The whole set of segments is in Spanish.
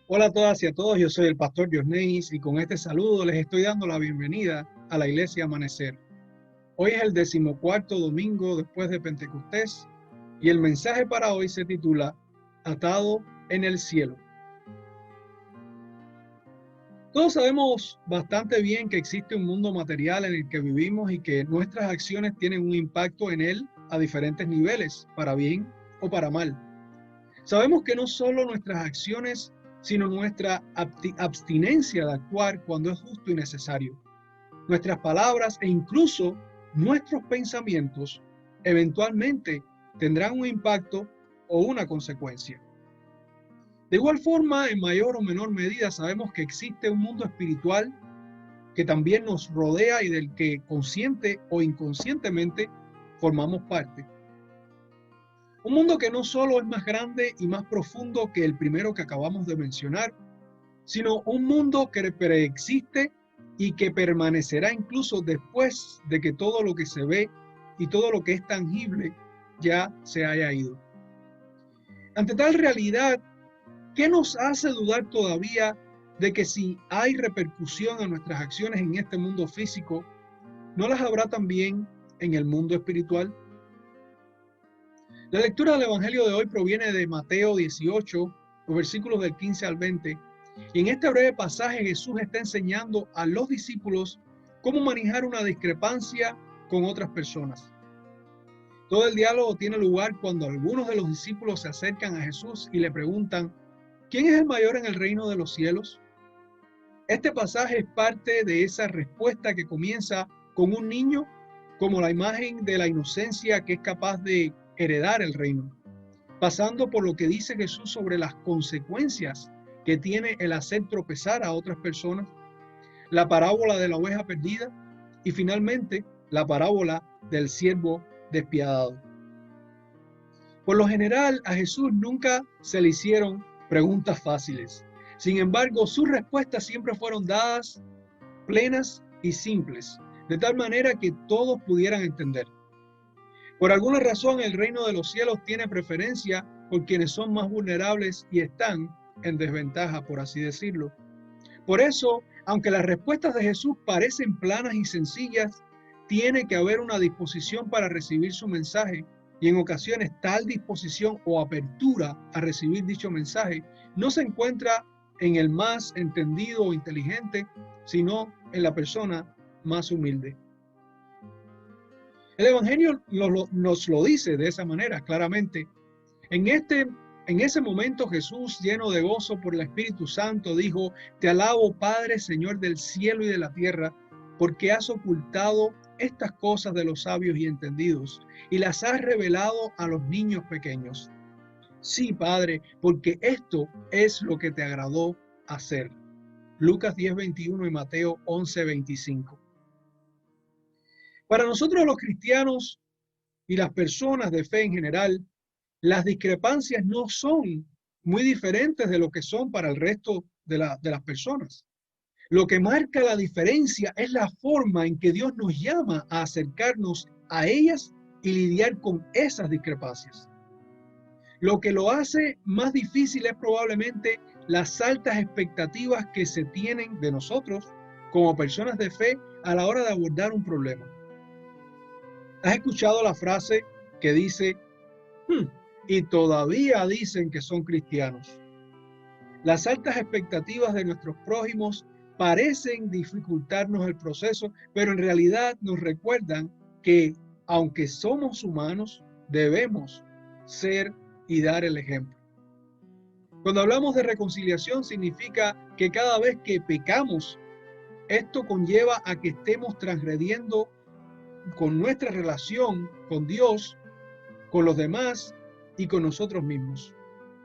Hola a todas y a todos, yo soy el pastor Diosneis y con este saludo les estoy dando la bienvenida a la Iglesia Amanecer. Hoy es el 14º domingo después de Pentecostés y el mensaje para hoy se titula Atado en el cielo. Todos sabemos bastante bien que existe un mundo material en el que vivimos y que nuestras acciones tienen un impacto en él a diferentes niveles, para bien o para mal. Sabemos que no solo nuestras acciones, sino nuestra abstinencia de actuar cuando es justo y necesario. Nuestras palabras e incluso nuestros pensamientos eventualmente tendrán un impacto o una consecuencia. De igual forma, en mayor o menor medida, sabemos que existe un mundo espiritual que también nos rodea y del que consciente o inconscientemente formamos parte. Un mundo que no solo es más grande y más profundo que el primero que acabamos de mencionar, sino un mundo que preexiste y que permanecerá incluso después de que todo lo que se ve y todo lo que es tangible ya se haya ido. Ante tal realidad, ¿qué nos hace dudar todavía de que si hay repercusión a nuestras acciones en este mundo físico, no las habrá también en el mundo espiritual? La lectura del Evangelio de hoy proviene de Mateo 18, los versículos del 15 al 20, y en este breve pasaje Jesús está enseñando a los discípulos cómo manejar una discrepancia con otras personas. Todo el diálogo tiene lugar cuando algunos de los discípulos se acercan a Jesús y le preguntan, ¿quién es el mayor en el reino de los cielos? Este pasaje es parte de esa respuesta que comienza con un niño como la imagen de la inocencia que es capaz de heredar el reino, pasando por lo que dice Jesús sobre las consecuencias que tiene el hacer tropezar a otras personas, la parábola de la oveja perdida y finalmente la parábola del siervo despiadado. Por lo general, a Jesús nunca se le hicieron preguntas fáciles. Sin embargo, sus respuestas siempre fueron dadas, plenas y simples, de tal manera que todos pudieran entender. Por alguna razón, el reino de los cielos tiene preferencia por quienes son más vulnerables y están en desventaja, por así decirlo. Por eso, aunque las respuestas de Jesús parecen planas y sencillas, tiene que haber una disposición para recibir su mensaje, y en ocasiones tal disposición o apertura a recibir dicho mensaje no se encuentra en el más entendido o inteligente, sino en la persona más humilde. El Evangelio nos lo dice de esa manera, claramente. En ese momento Jesús, lleno de gozo por el Espíritu Santo, dijo, te alabo, Padre, Señor del cielo y de la tierra, porque has ocultado estas cosas de los sabios y entendidos y las has revelado a los niños pequeños. Sí, Padre, porque esto es lo que te agradó hacer. Lucas 10:21 y Mateo 11:25. Para nosotros los cristianos y las personas de fe en general, las discrepancias no son muy diferentes de lo que son para el resto de las personas. Lo que marca la diferencia es la forma en que Dios nos llama a acercarnos a ellas y lidiar con esas discrepancias. Lo que lo hace más difícil es probablemente las altas expectativas que se tienen de nosotros como personas de fe a la hora de abordar un problema. ¿Has escuchado la frase que dice, y todavía dicen que son cristianos? Las altas expectativas de nuestros prójimos parecen dificultarnos el proceso, pero en realidad nos recuerdan que, aunque somos humanos, debemos ser y dar el ejemplo. Cuando hablamos de reconciliación, significa que cada vez que pecamos, esto conlleva a que estemos transgrediendo con nuestra relación con Dios, con los demás y con nosotros mismos.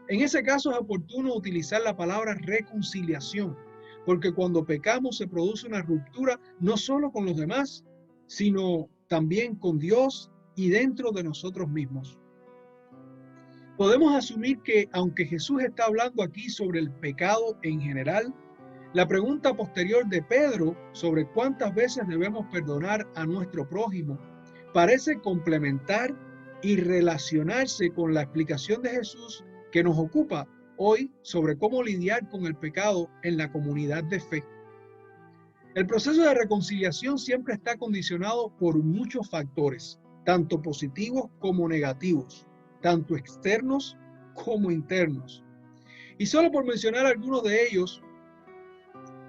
En ese caso es oportuno utilizar la palabra reconciliación, porque cuando pecamos se produce una ruptura no solo con los demás, sino también con Dios y dentro de nosotros mismos. Podemos asumir que, aunque Jesús está hablando aquí sobre el pecado en general, la pregunta posterior de Pedro sobre cuántas veces debemos perdonar a nuestro prójimo parece complementar y relacionarse con la explicación de Jesús que nos ocupa hoy sobre cómo lidiar con el pecado en la comunidad de fe. El proceso de reconciliación siempre está condicionado por muchos factores, tanto positivos como negativos, tanto externos como internos. Y solo por mencionar algunos de ellos,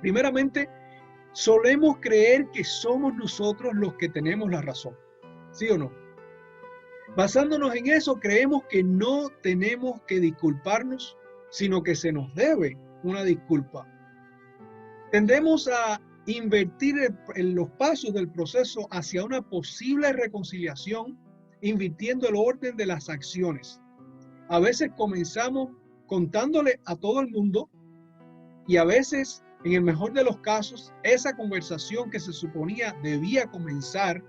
primeramente, solemos creer que somos nosotros los que tenemos la razón, ¿sí o no? Basándonos en eso, creemos que no tenemos que disculparnos, sino que se nos debe una disculpa. Tendemos a invertir en los pasos del proceso hacia una posible reconciliación, invirtiendo el orden de las acciones. A veces comenzamos contándole a todo el mundo y a veces, en el mejor de los casos, esa conversación que se suponía debía comenzar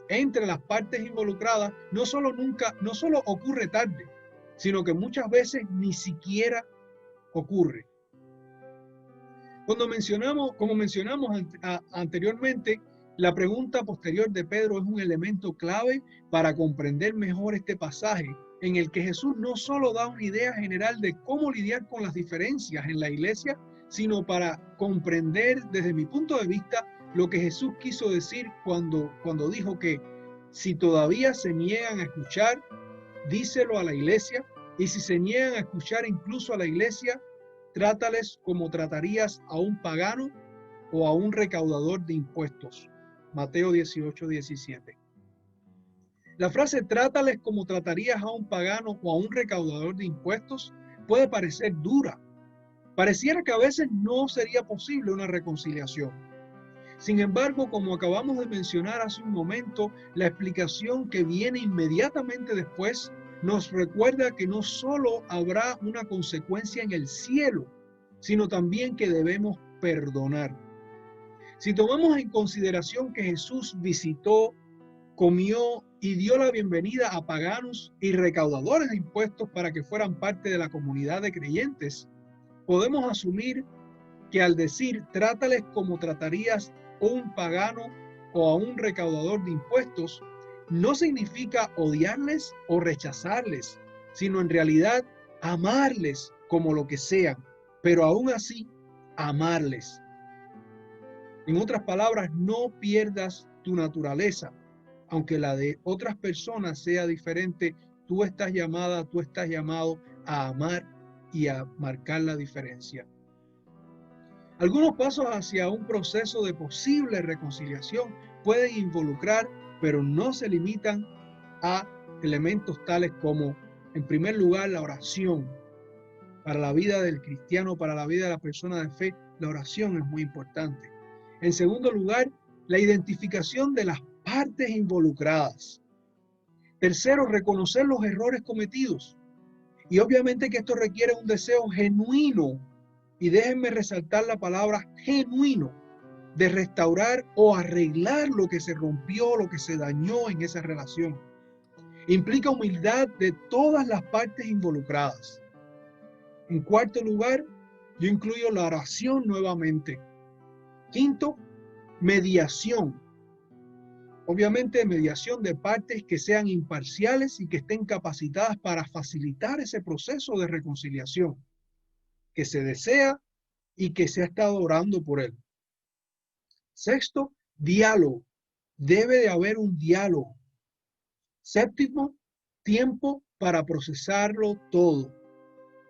entre las partes involucradas no solo ocurre tarde, sino que muchas veces ni siquiera ocurre. Como mencionamos anteriormente, la pregunta posterior de Pedro es un elemento clave para comprender mejor este pasaje, en el que Jesús no solo da una idea general de cómo lidiar con las diferencias en la iglesia, sino para comprender desde mi punto de vista lo que Jesús quiso decir cuando dijo que si todavía se niegan a escuchar, díselo a la iglesia, y si se niegan a escuchar incluso a la iglesia, trátales como tratarías a un pagano o a un recaudador de impuestos. Mateo 18:17. La frase trátales como tratarías a un pagano o a un recaudador de impuestos puede parecer dura. Pareciera que a veces no sería posible una reconciliación. Sin embargo, como acabamos de mencionar hace un momento, la explicación que viene inmediatamente después nos recuerda que no solo habrá una consecuencia en el cielo, sino también que debemos perdonar. Si tomamos en consideración que Jesús visitó, comió y dio la bienvenida a paganos y recaudadores de impuestos para que fueran parte de la comunidad de creyentes, podemos asumir que al decir trátales como tratarías a un pagano o a un recaudador de impuestos, no significa odiarles o rechazarles, sino en realidad amarles como lo que sean, pero aún así amarles. En otras palabras, no pierdas tu naturaleza, aunque la de otras personas sea diferente. Tú estás llamado a amar y a marcar la diferencia. Algunos pasos hacia un proceso de posible reconciliación pueden involucrar, pero no se limitan a elementos tales como, en primer lugar, la oración. Para la vida del cristiano, para la vida de la persona de fe, la oración es muy importante. En segundo lugar, la identificación de las partes involucradas. Tercero, reconocer los errores cometidos. Y obviamente que esto requiere un deseo genuino, y déjenme resaltar la palabra genuino, de restaurar o arreglar lo que se rompió, lo que se dañó en esa relación. Implica humildad de todas las partes involucradas. En cuarto lugar, yo incluyo la oración nuevamente. Quinto, mediación. Obviamente, mediación de partes que sean imparciales y que estén capacitadas para facilitar ese proceso de reconciliación que se desea y que se ha estado orando por él. Sexto, diálogo. Debe de haber un diálogo. Séptimo, tiempo para procesarlo todo.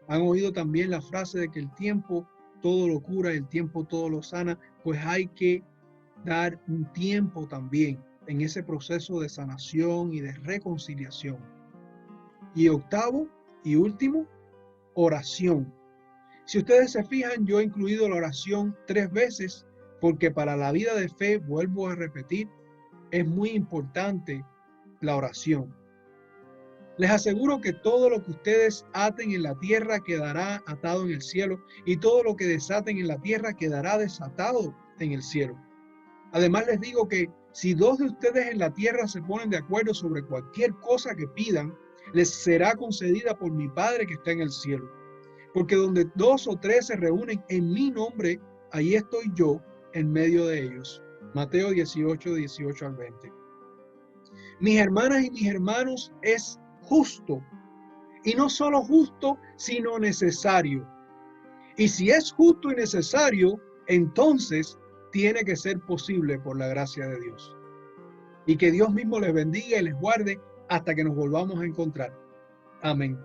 Han oído también la frase de que el tiempo todo lo cura, el tiempo todo lo sana. Pues hay que dar un tiempo también en ese proceso de sanación y de reconciliación. Y octavo y último, oración. Si ustedes se fijan, yo he incluido la oración 3 veces porque para la vida de fe, vuelvo a repetir, es muy importante la oración. Les aseguro que todo lo que ustedes aten en la tierra quedará atado en el cielo, y todo lo que desaten en la tierra quedará desatado en el cielo. Además les digo que si 2 de ustedes en la tierra se ponen de acuerdo sobre cualquier cosa que pidan, les será concedida por mi Padre que está en el cielo. Porque donde 2 o 3 se reúnen en mi nombre, ahí estoy yo en medio de ellos. Mateo 18, 20. Mis hermanas y mis hermanos, es justo Y no solo justo, sino necesario. Y si es justo y necesario, entonces tiene que ser posible por la gracia de Dios. Y que Dios mismo les bendiga y les guarde hasta que nos volvamos a encontrar. Amén.